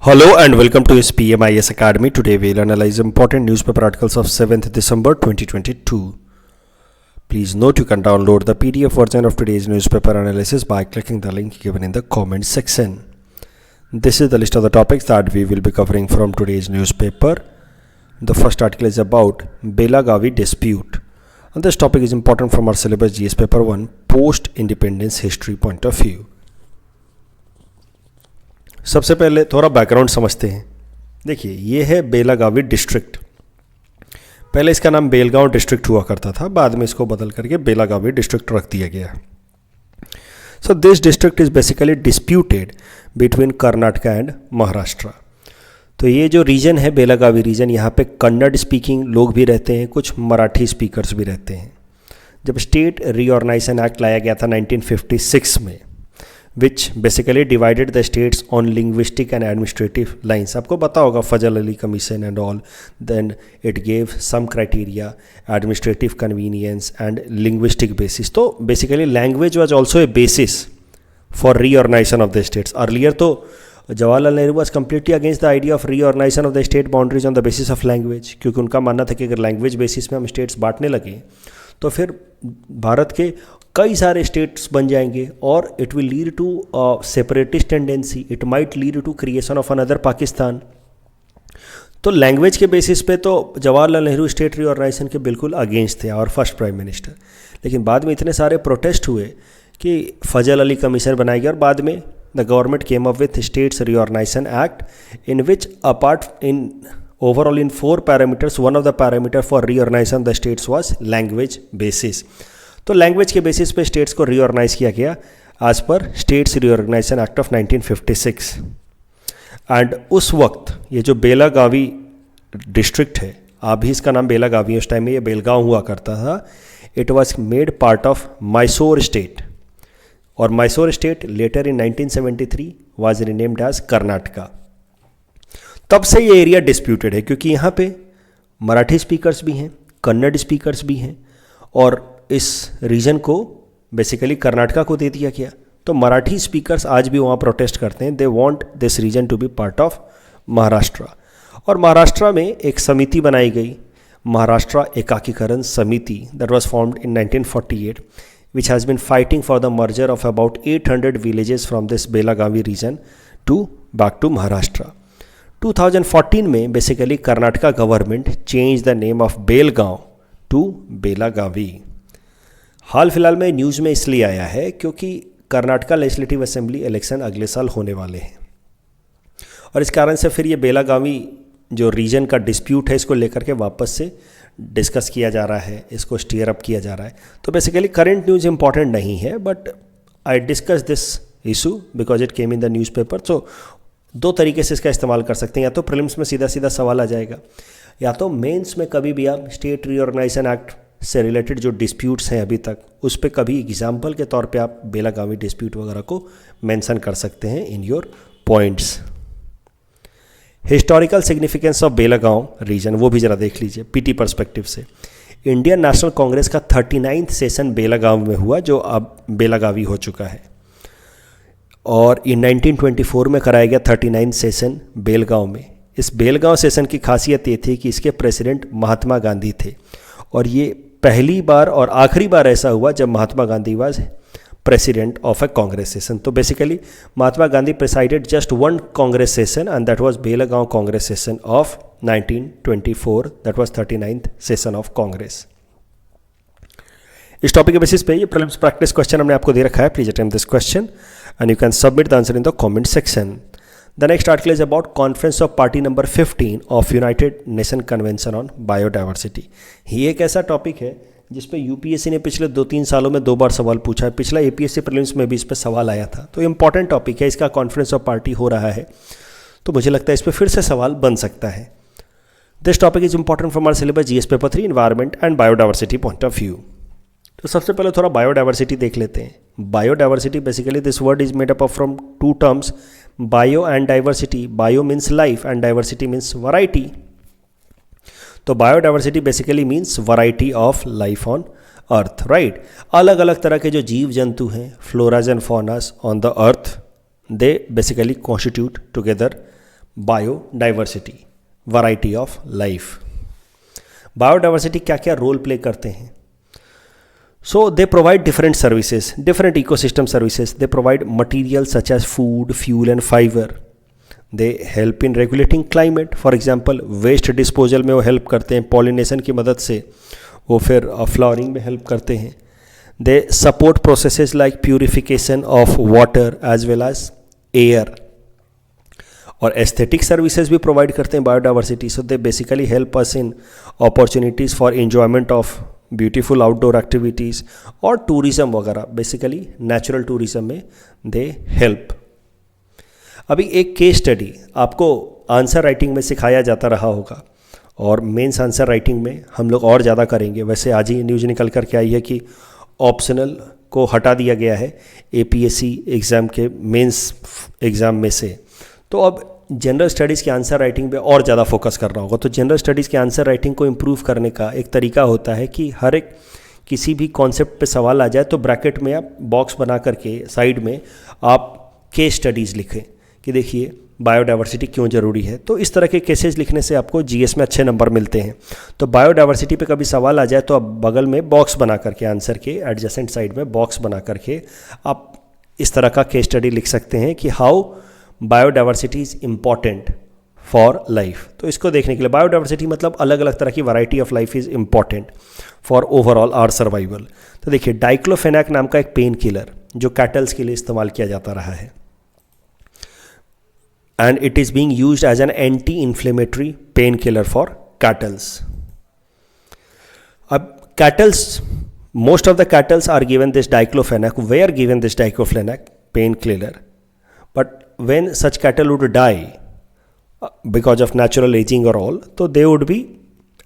Hello and welcome to SPMIS Academy. Today we'll analyze important newspaper articles of 7th December 2022. Please note you can download the PDF version of today's newspaper analysis by clicking the link given in the comment section. This is the list of the topics that we will be covering from today's newspaper. The first article is about Belagavi dispute. And this topic is important from our syllabus GS paper 1 post-independence history point of view. सबसे पहले थोड़ा background समझते हैं. देखिए ये है Belagavi district. पहले इसका नाम बेलगांव डिस्ट्रिक्ट हुआ करता था, बाद में इसको बदल करके बेलागावी डिस्ट्रिक्ट रख दिया गया. So this district is basically disputed between Karnataka and Maharashtra. तो ये जो रीजन है बेलागावी रीजन, यहाँ पे कन्नड़ स्पीकिंग लोग भी रहते हैं, कुछ मराठी स्पीकर्स भी रहते हैं. जब स्टेट रीऑर्गेनाइजेशन एक्ट लाया गया था 1956 में, which basically divided the states on linguistic and administrative lines. आपको पता होगा Fazal Ali commission and all. Then it gave some criteria, administrative convenience and linguistic basis. तो basically language was also a basis for reorganization of the states. Earlier तो Jawaharlal Nehru was completely against the idea of reorganization of the state boundaries on the basis of language, क्योंकि उनका मानना था कि अगर language basis में हम स्टेट्स बांटने लगे तो फिर भारत के कई सारे स्टेट्स बन जाएंगे और it will lead to separatist tendency, it might lead to creation of another Pakistan. तो लैंग्वेज के बेसिस पे तो जवाहरलाल नेहरू स्टेट रीऑर्गेनाइजेशन के बिल्कुल अगेंस्ट थे और फर्स्ट प्राइम मिनिस्टर. लेकिन बाद में इतने सारे प्रोटेस्ट हुए कि फजल अली कमीशन बनाई गई और बाद में the government came up with states reorganisation act in which apart in overall in 4 parameters, one of the parameter for reorganization the states was language basis. तो लैंग्वेज के बेसिस पे स्टेट्स को रीऑर्गेनाइज किया गया as per states reorganisation act of 1956. And उस वक्त ये जो बेलागावी डिस्ट्रिक्ट है, अभी इसका नाम बेलागावी, उस टाइम में ये बेलगांव हुआ करता था. It was made part of Mysore state और Mysore state later in 1973 was renamed as Karnataka. तब से ये एरिया डिस्प्यूटेड है क्योंकि यहाँ पे मराठी स्पीकर्स भी हैं, कन्नड़ स्पीकर्स भी हैं और इस रीजन को बेसिकली कर्नाटका को दे दिया गया. तो मराठी स्पीकर्स आज भी वहाँ प्रोटेस्ट करते हैं. They want this region to be part of Maharashtra. और महाराष्ट्र में एक समिति बनाई गई, Maharashtra Ekikaran Samiti, that was formed in 1948 which has been fighting for the merger of about 800 villages from this Belagavi region to back to Maharashtra. 2014 में basically Karnataka government change the name of Belgaum to Belagavi. हाल फिलहाल में न्यूज़ में इसलिए आया है क्योंकि कर्नाटका लेजिस्लेटिव असेंबली इलेक्शन अगले साल होने वाले हैं और इस कारण से फिर ये बेलागावी जो रीजन का डिस्प्यूट है इसको लेकर के वापस से डिस्कस किया जा रहा है, इसको स्टीयर अप किया जा रहा है. तो बेसिकली करंट न्यूज़ इंपॉर्टेंट नहीं है, but I discuss this issue because it came in the newspaper. So दो तरीके से इसका इस्तेमाल कर सकते हैं. या तो प्रीलिम्स में सीधा सीधा सवाल आ जाएगा, या तो मेंस में कभी भी आप स्टेट रीऑर्गेनाइजेशन एक्ट से रिलेटेड जो डिस्प्यूट्स हैं अभी तक उस पर कभी एग्जाम्पल के तौर पे आप बेलागावी डिस्प्यूट वगैरह को मेंशन कर सकते हैं in your points. Historical significance of Belagaum region वो भी ज़रा देख लीजिए पीटी पर्सपेक्टिव से. इंडियन नेशनल कांग्रेस का 39th सेशन बेलागांव में हुआ जो अब बेलागावी हो चुका है और इन 1924 में कराया गया 39th सेशन बेलगांव में. इस बेलगांव सेशन की खासियत ये थी कि इसके प्रेसिडेंट महात्मा गांधी थे और ये पहली बार और आखिरी बार ऐसा हुआ जब Mahatma Gandhi was president of a Congress session. तो basically Mahatma Gandhi presided just one Congress session and that was Belgaum Congress session of 1924. That was 39th session of Congress. इस टॉपिक के बेसिस पे ये प्रीलिम्स प्रैक्टिस क्वेश्चन हमने आपको दे रखा है. Please attempt this question and you can submit the answer in the comment section. The next article is about Conference of Party number 15 of United Nations Convention on Biodiversity. ये एक ऐसा topic है जिस पे यूपीएससी ने पिछले 2-3 सालों में 2 बार सवाल पूछा है. पिछला एपीएससी प्रीलिम्स में भी इस पे सवाल आया था. तो इंपॉर्टेंट टॉपिक है, इसका कॉन्फ्रेंस ऑफ पार्टी हो रहा है तो मुझे लगता है इस पर फिर से सवाल बन सकता है. This topic is important from our syllabus GS paper 3 environment and biodiversity point of view. तो सबसे पहले थोड़ा बायोडाइवर्सिटी देख लेते हैं. Biodiversity basically this word is made up of from 2 terms, bio and diversity. Bio means life and diversity means variety. तो biodiversity basically means variety of life on earth, right. अलग अलग तरह के जो जीव जंतु हैं, floras and फौनास on the earth, they basically constitute together biodiversity, variety of life. Biodiversity क्या क्या रोल प्ले करते हैं? So they provide different services, different ecosystem services. They provide materials such as food, fuel and fiber. They help in regulating climate. For example, waste disposal में वो help करते हैं, pollination की मदद से वो फिर flowering में help करते हैं. They support processes like purification of water as well as air. और एस्थेटिक सर्विसेज भी प्रोवाइड करते हैं biodiversity. So they basically help us in opportunities for enjoyment of beautiful outdoor activities और टूरिज़्म वगैरह. Basically natural tourism में they help. अभी एक case study आपको आंसर राइटिंग में सिखाया जाता रहा होगा और मेंस आंसर राइटिंग में हम लोग और ज़्यादा करेंगे. वैसे आज ही न्यूज़ निकल कर के आई है कि ऑप्शनल को हटा दिया गया है APSC एग्ज़ाम के मेंस एग्ज़ाम में से. तो अब जनरल स्टडीज़ के आंसर राइटिंग पे और ज़्यादा फोकस करना होगा. तो जनरल स्टडीज़ के आंसर राइटिंग को इम्प्रूव करने का एक तरीका होता है कि हर एक किसी भी कॉन्सेप्ट पे सवाल आ जाए तो ब्रैकेट में आप बॉक्स बना करके साइड में आप केस स्टडीज़ लिखें कि देखिए बायोडाइवर्सिटी क्यों ज़रूरी है. तो इस तरह के केसेस लिखने से आपको GS में अच्छे नंबर मिलते हैं. तो बायोडाइवर्सिटी पे कभी सवाल आ जाए तो आप बगल में बॉक्स बना करके आंसर के एडजेसेंट साइड में बॉक्स बना करके आप इस तरह का केस स्टडी लिख सकते हैं कि how biodiversity is important for life. तो इसको देखने के लिए बायोडाइवर्सिटी मतलब अलग अलग तरह की variety of life is important for overall our survival. तो देखिए डाइक्लोफेनाक नाम का एक पेन किलर जो कैटल्स के लिए इस्तेमाल किया जाता रहा है and it is being used as an anti inflammatory pain killer for cattles. अब cattles, most of the cattles are given this diclofenac, were given this diclofenac pain killer, but when such cattle would die because of natural aging or all, so they would be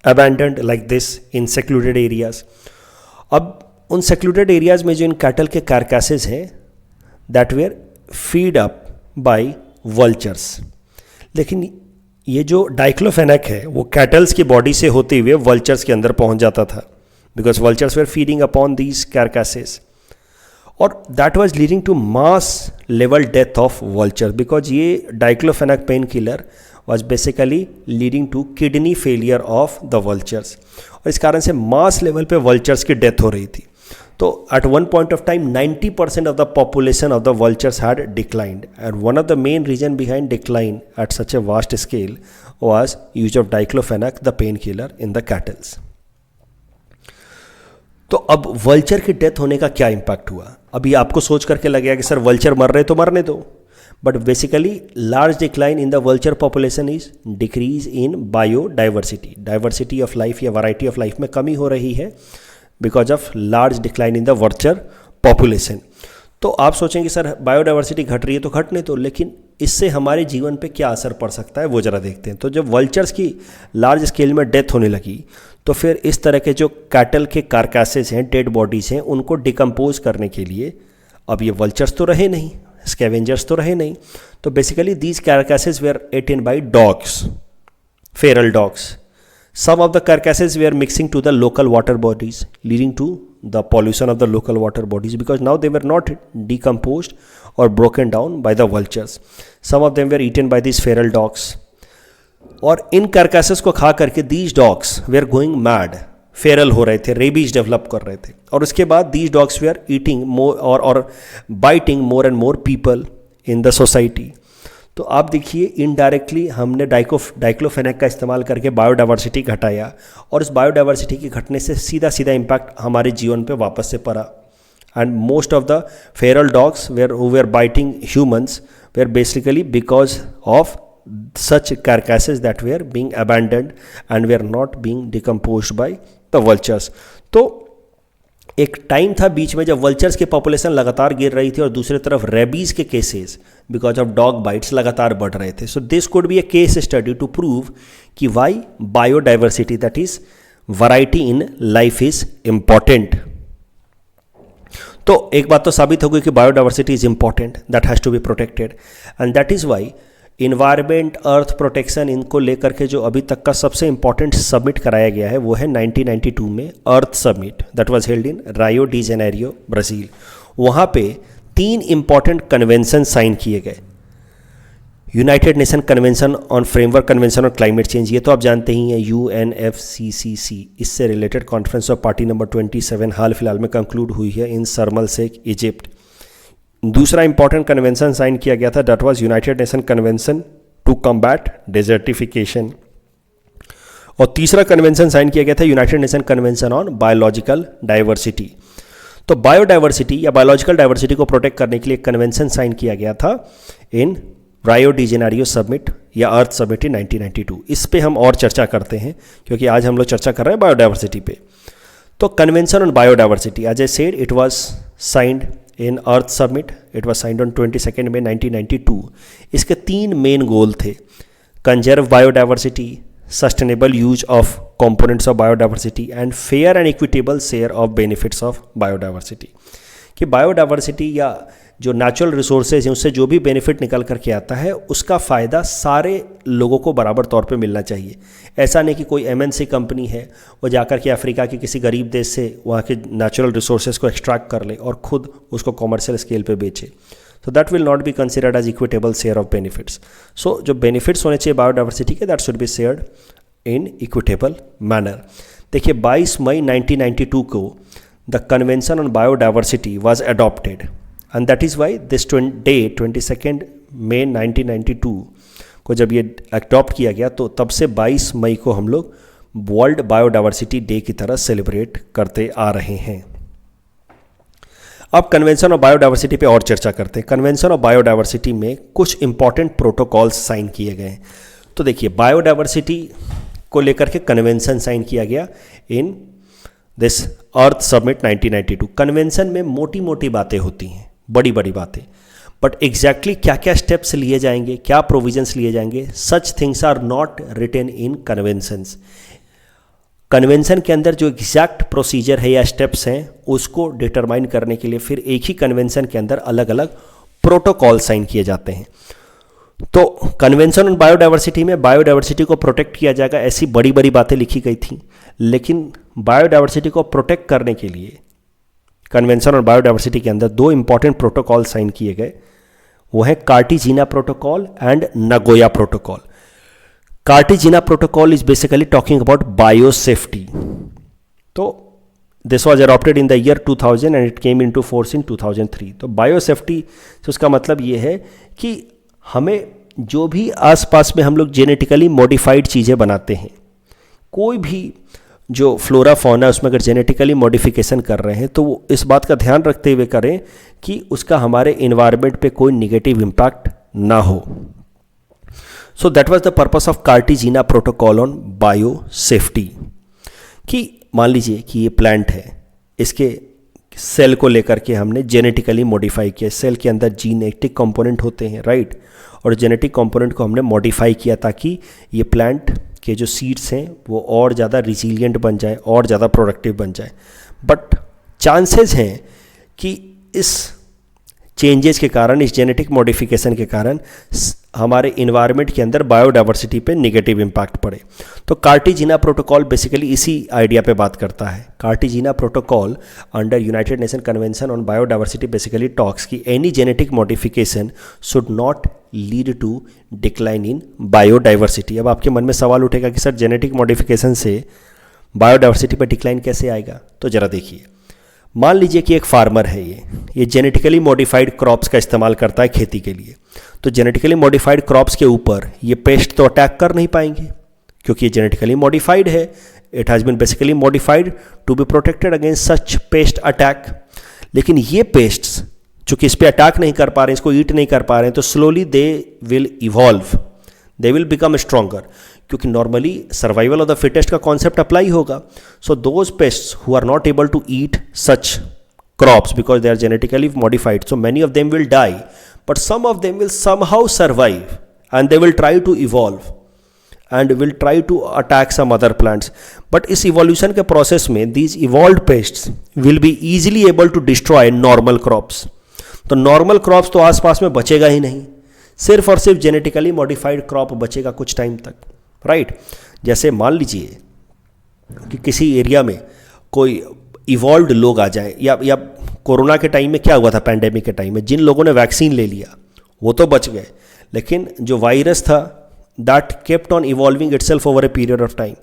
abandoned like this in secluded areas. अब उन secluded areas में जो इन cattle के carcasses हैं that were feed up by vultures. लेकिन ये जो diclofenac है वो कैटल्स की बॉडी से होते हुए वल्चर्स के अंदर पहुंच जाता था because vultures were feeding upon these carcasses, और that was leading to mass level death of vultures because ये diclofenac painkiller was basically leading to kidney failure of the vultures, और इस कारण से mass level पे vultures की death हो रही थी. तो at one point of time 90% of the population of the vultures had declined, and one of the main reason behind decline at such a vast scale was use of diclofenac, the painkiller, in the cattles. तो अब vulture की death होने का क्या impact हुआ? अभी आपको सोच करके लगेगा कि सर वल्चर मर रहे तो मरने दो, but basically large decline in the vulture population is decrease in biodiversity. Diversity of life या वैरायटी ऑफ लाइफ में कमी हो रही है because of large decline in the vulture population. तो आप सोचेंगे सर बायोडाइवर्सिटी घट रही है तो घटने दो, लेकिन इससे हमारे जीवन पे क्या असर पड़ सकता है वो ज़रा देखते हैं. तो जब वल्चर्स की लार्ज स्केल में डेथ होने लगी तो फिर इस तरह के जो कैटल के कारकासेस हैं, डेड बॉडीज़ हैं, उनको डिकम्पोज करने के लिए अब ये वल्चर्स तो रहे नहीं, स्कैवेंजर्स तो रहे नहीं, तो basically these carcasses were eaten by dogs, feral dogs. Some of the carcasses were mixing to the local water bodies, leading to the pollution of the local water bodies because now they were not decomposed or broken down by the vultures. Some of them were eaten by these feral dogs. और इन carcasses को खा करके these dogs were going mad, feral हो रहे थे, rabies develop कर रहे थे, और उसके बाद these dogs were eating more और biting more and more people in the society. तो आप देखिए इनडायरेक्टली हमने डाइक्लोफेनाक का इस्तेमाल करके बायोडाइवर्सिटी घटाया, और इस बायोडाइवर्सिटी के घटने से सीधा सीधा इम्पैक्ट हमारे जीवन पे वापस से पड़ा. And most of the feral dogs who were biting humans were basically because of such carcasses that were being abandoned and were not being decomposed by the vultures. तो एक टाइम था बीच में जब वल्चर्स की पॉपुलेशन लगातार गिर रही थी और दूसरी तरफ रेबीज के cases because of dog bites लगातार बढ़ रहे थे. So this could be a case study to prove कि why biodiversity, that is variety in life, is important. तो एक बात तो साबित हो गई कि biodiversity is important, that has to be protected, and that is why environment, earth protection, इनको लेकर के जो अभी तक का सबसे इंपॉर्टेंट सबमिट कराया गया है वो है 1992 में earth summit, that was held in Rio de Janeiro, Brazil. वहाँ पे 3 इंपॉर्टेंट कन्वेंशन साइन किए गए. United Nation convention on framework convention on climate change, ये तो आप जानते ही हैं, UNFCCC, इससे related conference of party number 27 हाल फिलहाल में कंक्लूड हुई है in Sharm El Sheikh, Egypt. दूसरा इंपॉर्टेंट कन्वेंशन साइन किया गया था, that was United Nation convention to combat desertification. और तीसरा कन्वेंशन साइन किया गया था United Nation convention on biological diversity. तो बायोडाइवर्सिटी या बायोलॉजिकल डाइवर्सिटी को प्रोटेक्ट करने के लिए कन्वेंशन साइन किया गया था इन रायो डी जेनेरियो समिट या अर्थ समिट इन 1992। इस पे हम और चर्चा करते हैं क्योंकि आज हम लोग चर्चा कर रहे हैं बायोडाइवर्सिटी पे। तो convention on biodiversity, as I said, it was signed in earth summit, it was signed on 22 मई 1992। इसके 3 मेन गोल थे, conserve biodiversity, sustainable use of components of biodiversity and fair and equitable share of benefits of biodiversity। कि biodiversity या जो natural resources हैं उससे जो भी benefit निकल करके आता है उसका फ़ायदा सारे लोगों को बराबर तौर पे मिलना चाहिए। ऐसा नहीं कि कोई MNC कंपनी है वो जाकर के अफ्रीका के किसी गरीब देश से वहाँ के नेचुरल रिसोर्सेज को एक्सट्रैक्ट कर ले और ख़ुद उसको कॉमर्शियल स्केल पे बेचे, तो that will not be considered as equitable share of benefits. So जो बेनिफिट्स होने चाहिए बायोडाइवर्सिटी के, that should be shared in equitable manner. देखिए 22 मई 1992 को the convention on biodiversity was adopted and that is why this day 22 मई 1992 को जब ये adopt किया गया तो तब से 22 मई को हम लोग वर्ल्ड बायोडाइवर्सिटी डे की तरह सेलिब्रेट करते आ रहे हैं। अब कन्वेंशन ऑफ बायोडाइवर्सिटी पे और चर्चा करते हैं। कन्वेंशन ऑफ बायोडाइवर्सिटी में कुछ इंपॉर्टेंट प्रोटोकॉल्स साइन किए गए हैं। तो देखिए बायोडाइवर्सिटी को लेकर के कन्वेंशन साइन किया गया in this earth summit 1992। Convention में मोटी मोटी बातें होती हैं, बड़ी बड़ी बातें, बट एग्जैक्टली क्या क्या स्टेप्स लिए जाएंगे, क्या प्रोविजंस लिए जाएंगे, such things are not written in conventions. Convention के अंदर जो एग्जैक्ट प्रोसीजर है या स्टेप्स हैं उसको डिटरमाइन करने के लिए फिर एक ही कन्वेंशन के अंदर अलग अलग प्रोटोकॉल साइन किए जाते हैं। तो कन्वेंशन ऑन बायोडाइवर्सिटी में बायोडाइवर्सिटी को प्रोटेक्ट किया जाएगा, ऐसी बड़ी बड़ी बातें लिखी गई थी, लेकिन बायोडाइवर्सिटी को प्रोटेक्ट करने के लिए कन्वेंशन ऑन बायोडाइवर्सिटी के अंदर 2 इंपॉर्टेंट प्रोटोकॉल साइन किए गए, वो है Cartagena protocol and Nagoya protocol. Cartagena protocol is basically talking about biosafety. तो this was adopted in the year 2000 and it came in to force in 2003। तो biosafety से उसका मतलब ये है कि हमें जो भी आसपास में हम लोग जेनेटिकली मॉडिफाइड चीज़ें बनाते हैं, कोई भी जो फ्लोरा फौना है उसमें अगर जेनेटिकली मॉडिफिकेशन कर रहे हैं तो वो इस बात का ध्यान रखते हुए करें कि उसका हमारे इन्वायरमेंट पे कोई निगेटिव इम्पैक्ट ना हो। So that was the purpose of Cartagena protocol on bio safety. कि मान लीजिए कि ये प्लांट है, इसके सेल को लेकर के हमने जेनेटिकली मॉडिफाई किया, सेल के अंदर जीनेटिक कंपोनेंट होते हैं, राइट, और जेनेटिक कंपोनेंट को हमने मॉडिफाई किया ताकि ये प्लांट के जो सीड्स हैं वो और ज़्यादा रिजिलियंट बन जाए, और ज़्यादा प्रोडक्टिव बन जाए। बट चांसेस हैं कि इस चेंजेस के कारण, इस जेनेटिक मॉडिफिकेशन के कारण हमारे इन्वायरमेंट के अंदर बायोडाइवर्सिटी पे नेगेटिव इम्पैक्ट पड़े। तो कार्टिजिना प्रोटोकॉल बेसिकली इसी आइडिया पे बात करता है। Cartagena protocol under United Nation convention on biodiversity basically talks कि any genetic modification should not lead to decline in biodiversity. अब आपके मन में सवाल उठेगा कि सर जेनेटिक मॉडिफिकेशन से बायोडाइवर्सिटी पर डिक्लाइन कैसे आएगा? तो ज़रा देखिए, मान लीजिए कि एक फार्मर है, ये जेनेटिकली मॉडिफाइड क्रॉप्स का इस्तेमाल करता है खेती के लिए। तो जेनेटिकली मॉडिफाइड क्रॉप्स के ऊपर ये पेस्ट तो अटैक कर नहीं पाएंगे क्योंकि ये जेनेटिकली मॉडिफाइड है। It has been basically modified to be protected against such pest attack. लेकिन ये पेस्ट्स चूँकि इस पर अटैक नहीं कर पा रहे हैं, इसको ईट नहीं कर पा रहे हैं, तो slowly they will evolve, they will become stronger, क्योंकि normally survival of the fittest का कॉन्सेप्ट अप्लाई होगा। So those pests who are not able to eat such crops because they are genetically modified, so many of them will die, but some of them will somehow survive and they will try to evolve and will try to attack some other plants. But इस evolution के process में these evolved pests will be easily able to destroy normal crops. तो normal crops तो आसपास में बचेगा ही नहीं, सिर्फ और सिर्फ जेनेटिकली मॉडिफाइड क्रॉप बचेगा कुछ टाइम तक, राइट। जैसे मान लीजिए कि किसी एरिया में कोई इवॉल्व्ड लोग आ जाए, या कोरोना के टाइम में क्या हुआ था, पैंडेमिक के टाइम में जिन लोगों ने वैक्सीन ले लिया वो तो बच गए, लेकिन जो वायरस था that kept on evolving itself over a period of time.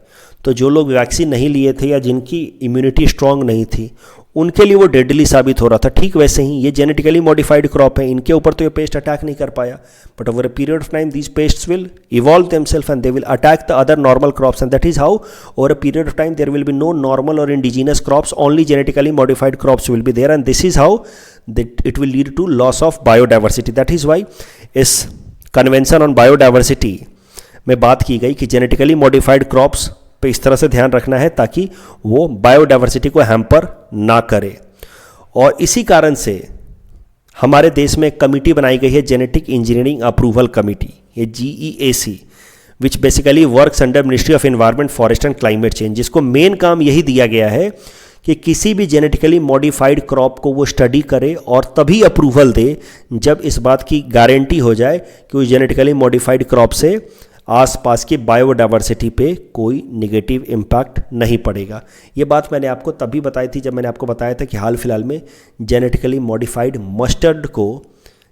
तो जो लोग वैक्सीन नहीं लिए थे या जिनकी इम्यूनिटी स्ट्रांग नहीं थी उनके लिए वो डेडली साबित हो रहा था। ठीक वैसे ही ये जेनेटिकली मॉडिफाइड क्रॉप है, इनके ऊपर तो ये पेस्ट अटैक नहीं कर पाया, but over a period of time these pests will evolve themselves and they will attack the other normal crops, and that is how over a period of time there will be no normal और indigenous crops, only genetically modified crops will be there, and this is how it will lead to loss of biodiversity. That is why इस convention on biodiversity में बात की गई कि genetically modified crops पे इस तरह से ध्यान रखना है ताकि वो बायोडाइवर्सिटी को हैम्पर ना करे। और इसी कारण से हमारे देश में एक कमिटी बनाई गई है, जेनेटिक इंजीनियरिंग अप्रूवल कमिटी, ये GEAC, which basically works under ministry of environment, forest and climate change, जिसको मेन काम यही दिया गया है कि किसी भी जेनेटिकली मॉडिफाइड क्रॉप को वो स्टडी करे और तभी अप्रूवल दे जब इस बात की गारंटी हो जाए कि उस जेनेटिकली मॉडिफाइड क्रॉप से आसपास की बायोडाइवर्सिटी पे कोई नेगेटिव इम्पैक्ट नहीं पड़ेगा। ये बात मैंने आपको तभी बताई थी जब मैंने आपको बताया था कि हाल फिलहाल में जेनेटिकली मॉडिफाइड मस्टर्ड को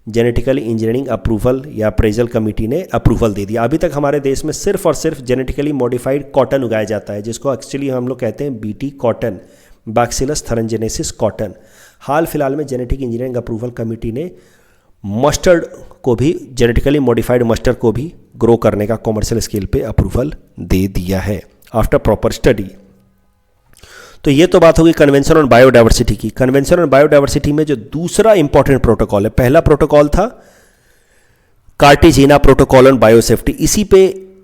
जेनेटिकली इंजीनियरिंग अप्रूवल या अप्रेजल कमेटी ने अप्रूवल दे दिया। अभी तक हमारे देश में सिर्फ और सिर्फ जेनेटिकली मॉडिफाइड कॉटन उगाया जाता है, जिसको एक्चुअली हम लोग कहते हैं BT कॉटन, बैक्सिलस थेरेंजेनेसिस कॉटन। हाल फिलहाल में जेनेटिक इंजीनियरिंग अप्रूवल कमेटी ने मस्टर्ड को भी, जेनेटिकली मॉडिफाइड मस्टर्ड को भी ग्रो करने का कॉमर्शियल स्केल पे अप्रूवल दे दिया है आफ्टर प्रॉपर स्टडी। तो ये तो बात होगी कन्वेंशन ऑन बायोडाइवर्सिटी की। कन्वेंशन ऑन बायोडाइवर्सिटी में जो दूसरा इंपॉर्टेंट प्रोटोकॉल है, पहला प्रोटोकॉल था कार्टेजिना प्रोटोकॉल ऑन बायोसेफ्टी। इसी पे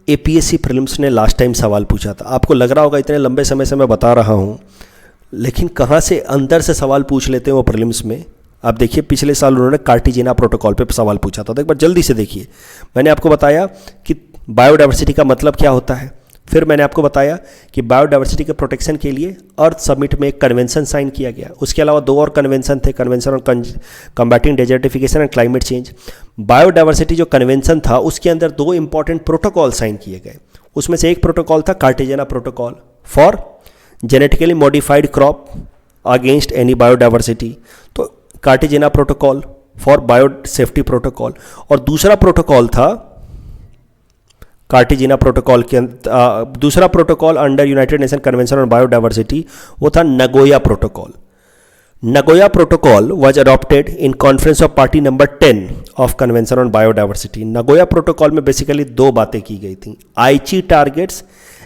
APSC प्रीलिम्स ने लास्ट टाइम सवाल पूछा था। आपको लग रहा होगा इतने लंबे समय से मैं बता रहा हूँ, लेकिन कहाँ से अंदर से सवाल पूछ लेते हैं वो प्रीलिम्स में। आप देखिए पिछले साल उन्होंने कार्टेजिना प्रोटोकॉल पे सवाल पूछा था, तो एक बार जल्दी से देखिए। मैंने आपको बताया कि बायोडाइवर्सिटी का मतलब क्या होता है, फिर मैंने आपको बताया कि बायोडाइवर्सिटी के प्रोटेक्शन के लिए अर्थ समिट में एक कन्वेंशन साइन किया गया। उसके अलावा 2 और कन्वेंशन थे, convention on combating desertification and climate change. Biodiversity जो कन्वेंशन था उसके अंदर 2 इंपॉर्टेंट प्रोटोकॉल साइन किए गए। उसमें से एक प्रोटोकॉल था Cartagena protocol for genetically modified crop against any biodiversity, तो Cartagena protocol for bio safety protocol. और दूसरा प्रोटोकॉल था कार्टेजिना प्रोटोकॉल के दूसरा protocol under United Nation convention on biodiversity, वो था Nagoya protocol. Nagoya protocol was adopted in conference of party number 10 of convention on biodiversity. Nagoya protocol में basically 2 बातें की गई थी, Aichi targets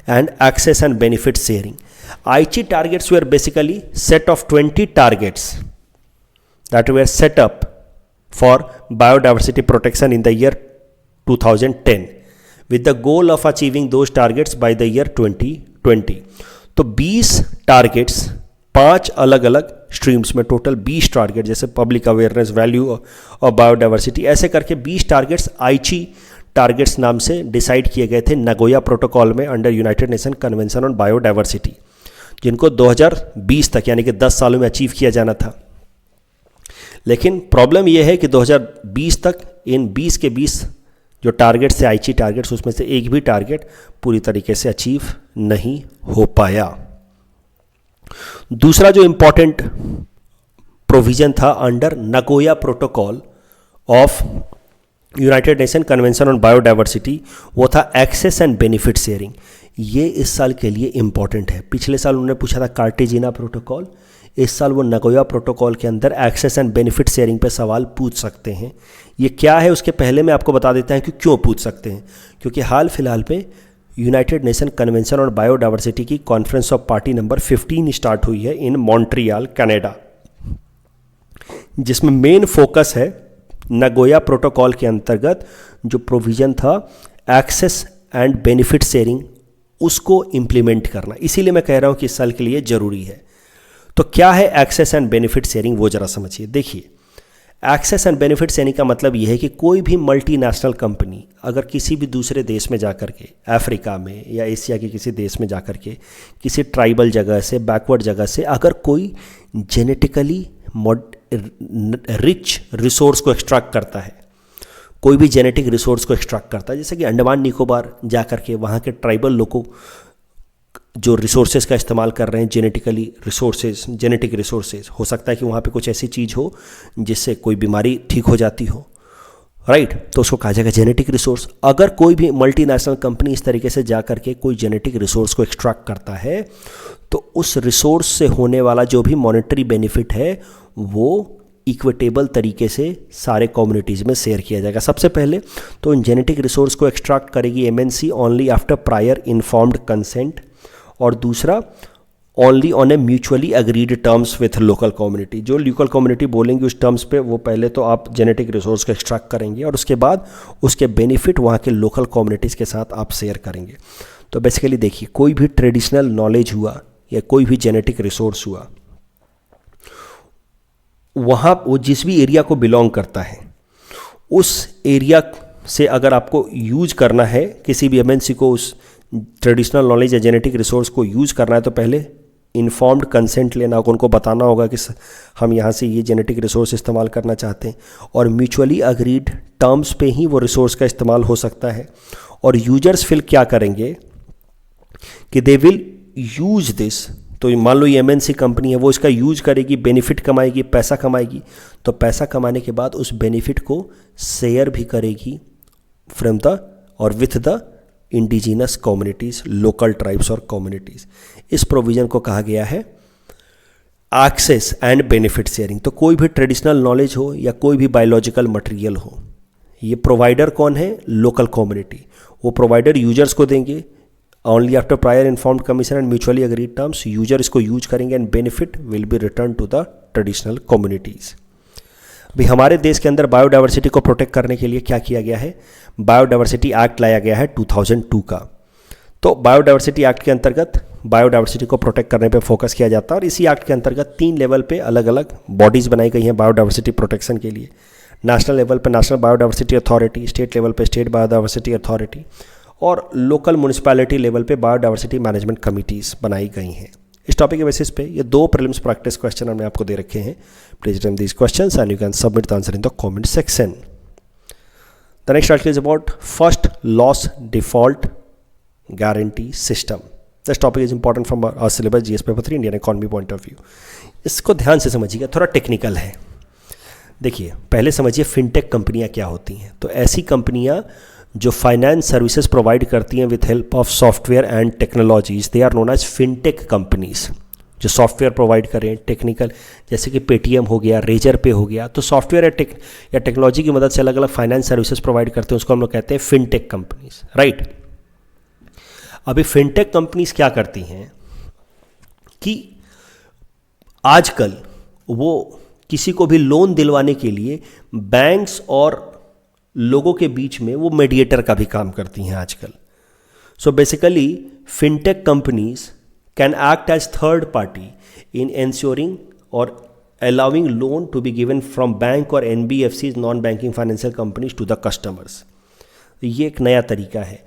and access and benefit sharing. आईची targets were basically set of 20 targets that were set up for biodiversity protection in the year 2010 with the goal of achieving those targets by the year 2020। तो 20 targets 5 अलग अलग streams में, total 20 target, जैसे public awareness, value of biodiversity, ऐसे करके 20 targets आईची targets नाम से डिसाइड किए गए थे नगोया प्रोटोकॉल में under United Nation convention on biodiversity, जिनको 2020 तक यानी कि 10 सालों में अचीव किया जाना था। लेकिन प्रॉब्लम यह है कि 2020 तक इन 20 के 20 जो टारगेट्स थे आईची टारगेट्स, उसमें से एक भी टारगेट पूरी तरीके से अचीव नहीं हो पाया। दूसरा जो इंपॉर्टेंट प्रोविजन था under Nagoya protocol of United Nation convention on biodiversity, वो था एक्सेस एंड बेनिफिट शेयरिंग। ये इस साल के लिए इंपॉर्टेंट है। पिछले साल उन्होंने पूछा था कार्टेजिना प्रोटोकॉल, इस साल वो नगोया प्रोटोकॉल के अंदर एक्सेस एंड बेनिफिट शेयरिंग पे सवाल पूछ सकते हैं। ये क्या है उसके पहले मैं आपको बता देता हूँ कि क्यों पूछ सकते हैं। क्योंकि हाल फिलहाल में United Nation convention on biodiversity की conference of party number 15 start हुई है इन मॉन्ट्रियल कनाडा, जिसमें मेन फोकस है नगोया प्रोटोकॉल के अंतर्गत जो प्रोविज़न था एक्सेस एंड बेनिफिट शेयरिंग, उसको इम्प्लीमेंट करना। इसीलिए मैं कह रहा हूँ कि इस साल के लिए ज़रूरी है। तो क्या है एक्सेस एंड बेनिफिट शेयरिंग, वो ज़रा समझिए। देखिए, एक्सेस एंड बेनिफिट शेयरिंग का मतलब यह है कि कोई भी मल्टीनेशनल कंपनी अगर किसी भी दूसरे देश में जाकर के, अफ्रीका में या एशिया के किसी देश में जाकर के, किसी ट्राइबल जगह से, बैकवर्ड जगह से अगर कोई जेनेटिकली रिच रिसोर्स को एक्सट्रैक्ट करता है, कोई भी जेनेटिक रिसोर्स को एक्सट्रैक्ट करता है, जैसे कि अंडमान निकोबार जाकर के वहाँ के ट्राइबल लोगों जो रिसोर्सेज का इस्तेमाल कर रहे हैं, जेनेटिक रिसोर्सेज, हो सकता है कि वहाँ पे कुछ ऐसी चीज़ हो जिससे कोई बीमारी ठीक हो जाती हो, राइट तो उसको कहा जाएगा जेनेटिक रिसोर्स। अगर कोई भी मल्टीनेशनल कंपनी इस तरीके से जा करके कोई जेनेटिक रिसोर्स को एक्सट्रैक्ट करता है तो उस रिसोर्स से होने वाला जो भी मॉनेटरी बेनिफिट है वो इक्विटेबल तरीके से सारे कम्युनिटीज़ में शेयर किया जाएगा। सबसे पहले तो इन जेनेटिक रिसोर्स को एक्सट्रैक्ट करेगी MNC only after prior informed consent, और दूसरा only on A mutually agreed terms with local community. जो लोकल कम्युनिटी बोलेंगे उस टर्म्स पे वो पहले तो आप जेनेटिक रिसोर्स को एक्सट्रैक्ट करेंगे और उसके बाद उसके बेनिफिट वहाँ के लोकल कम्युनिटीज़ के साथ आप शेयर करेंगे। तो बेसिकली देखिए कोई भी ट्रेडिशनल नॉलेज हुआ या कोई भी जेनेटिक रिसोर्स हुआ, वहाँ वो जिस भी एरिया को बिलोंग करता है उस एरिया से अगर आपको यूज करना है, किसी भी एमएनसी को उस ट्रेडिशनल नॉलेज या जेनेटिक रिसोर्स को यूज़ करना है तो पहले इन्फॉर्म्ड कंसेंट लेना होगा, उनको बताना होगा कि हम यहाँ से ये जेनेटिक रिसोर्स इस्तेमाल करना चाहते हैं, और म्यूचुअली अग्रीड टर्म्स पे ही वो रिसोर्स का इस्तेमाल हो सकता है। और यूजर्स फिर क्या करेंगे कि दे विल यूज दिस, तो मान लो ये एमएनसी कंपनी है वो इसका यूज करेगी, बेनिफिट कमाएगी, पैसा कमाएगी, तो पैसा कमाने के बाद उस बेनिफिट को शेयर भी करेगी फ्रॉम द और with the indigenous communities, local tribes और कम्युनिटीज़। इस प्रोविज़न को कहा गया है एक्सेस एंड बेनिफिट शेयरिंग। तो कोई भी ट्रेडिशनल नॉलेज हो या कोई भी बायोलॉजिकल मटेरियल हो, ये प्रोवाइडर कौन है? Local community. वो प्रोवाइडर यूजर्स को देंगे only after prior informed commission and mutually agreed terms. User इसको यूज करेंगे and benefit will be return to the traditional communities. भी हमारे देश के अंदर बायोडाइवर्सिटी को प्रोटेक्ट करने के लिए क्या किया गया है? बायोडाइवर्सिटी एक्ट लाया गया है 2002 का। तो बायोडाइवर्सिटी एक्ट के अंतर्गत बायोडाइवर्सिटी को प्रोटेक्ट करने पे फोकस किया जाता है, और इसी एक्ट के अंतर्गत 3 लेवल पे अलग अलग बॉडीज़ बनाई गई हैं बायोडाइवर्सिटी प्रोटेक्शन के लिए। नेशनल लेवल पे national biodiversity authority, state level पे स्टेट बायोडाइवर्सिटी अथॉरिटी, और लोकल म्यूनिसिपैलिटी लेवल पे बायोडाइवर्सिटी मैनेजमेंट कमिटीज़ बनाई गई हैं। इस टॉपिक के बेसिस पे ये 2 प्रीलिम्स प्रैक्टिस क्वेश्चन हमने आपको दे रखे हैं। Please attempt these questions and you can submit the answer in the comment section. The next article is about first loss default guarantee system. This topic is important from our syllabus GS paper 3 Indian economy point of view. इसको ध्यान से समझिएगा, थोड़ा technical है। देखिए पहले समझिए fintech कंपनियां क्या होती हैं। तो ऐसी कंपनियां जो फाइनेंस सर्विसेज प्रोवाइड करती हैं with help of software and technologies, they are known as fintech companies. जो सॉफ्टवेयर प्रोवाइड करें टेक्निकल, जैसे कि पेटीएम हो गया, रेजर पे हो गया, तो सॉफ्टवेयर या टेक्नोलॉजी की मदद से अलग अलग फाइनेंस सर्विसेज प्रोवाइड करते हैं, उसको हम लोग कहते हैं फिनटेक कंपनीज, राइट। अभी फिनटेक कंपनीज क्या करती हैं कि आजकल वो किसी को भी लोन दिलवाने के लिए बैंक्स और लोगों के बीच में वो मीडिएटर का भी काम करती हैं आजकल। So basically fintech companies can act as third party in ensuring और allowing loan to be given from bank और NBFCs, non banking financial companies, to the customers. ये एक नया तरीका है,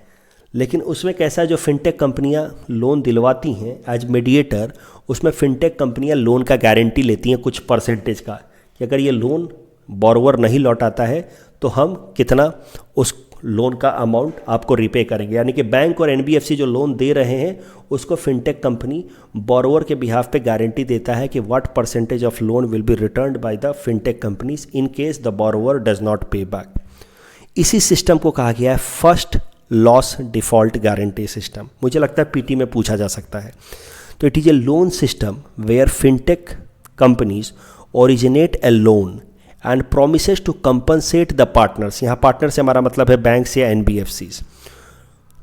लेकिन उसमें कैसा, जो फिनटेक कंपनियां लोन दिलवाती हैं एज मीडिएटर, उसमें फिनटेक कंपनियां लोन का गारंटी लेती हैं कुछ परसेंटेज का, कि अगर ये लोन बोरोवर नहीं लौटाता है तो हम कितना उस लोन का अमाउंट आपको रिपे करेंगे। यानी कि बैंक और एनबीएफसी जो लोन दे रहे हैं उसको फिनटेक कंपनी बोरोवर के बिहाफ पे गारंटी देता है कि what percentage of loan will be returned by the fintech companies in case the borrower does not पे बैक। इसी सिस्टम को कहा गया है first loss default guarantee system. मुझे लगता है पीटी में पूछा जा सकता है। तो it is a loan system where fintech companies originate a loan and promises to compensate the partners. यहाँ पार्टनर से हमारा मतलब है बैंक्स या एनबीएफसीज।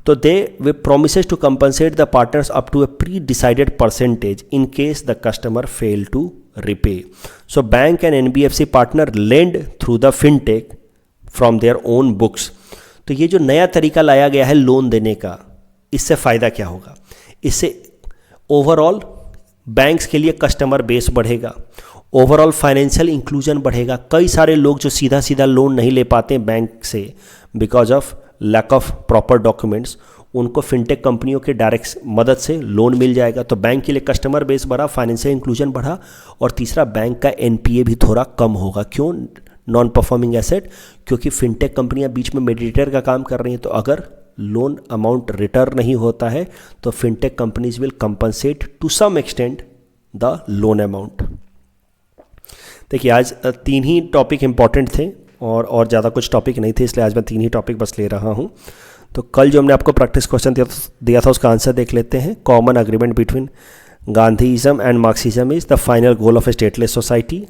तो दे वे promises to compensate the partners up to a pre decided percentage in case the customer fail to repay. So bank and NBFC partner lend through the fintech from their own books. तो ये जो नया तरीका लाया गया है loan देने का, इससे फ़ायदा क्या होगा? इससे ओवरऑल बैंक्स के लिए कस्टमर बेस बढ़ेगा, ओवरऑल फाइनेंशियल इंक्लूजन बढ़ेगा। कई सारे लोग जो सीधा सीधा लोन नहीं ले पाते हैं बैंक से because of lack of proper documents, उनको फिनटेक कंपनियों के डायरेक्ट मदद से लोन मिल जाएगा। तो बैंक के लिए कस्टमर बेस बढ़ा, फाइनेंशियल इंक्लूजन बढ़ा, और तीसरा बैंक का एनपीए भी थोड़ा कम होगा। क्यों? नॉन परफॉर्मिंग एसेट, क्योंकि फिनटेक कंपनियां बीच में मेडिएटर का काम कर रही हैं। तो अगर लोन अमाउंट रिटर्न नहीं होता है तो fintech companies will compensate to some extent the loan amount. देखिए आज 3 ही टॉपिक इंपॉर्टेंट थे और ज़्यादा कुछ टॉपिक नहीं थे, इसलिए आज मैं 3 ही टॉपिक बस ले रहा हूँ। तो कल जो हमने आपको प्रैक्टिस क्वेश्चन दिया था उसका आंसर देख लेते हैं। Common agreement between Gandhism and Marxism is the final goal of a stateless society.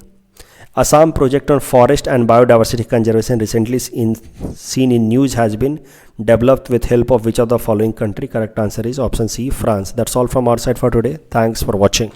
Assam project on forest and biodiversity conservation recently seen in news has been developed with help of which of the following country? Correct answer is option C, France. That's all from our side for today. Thanks for watching.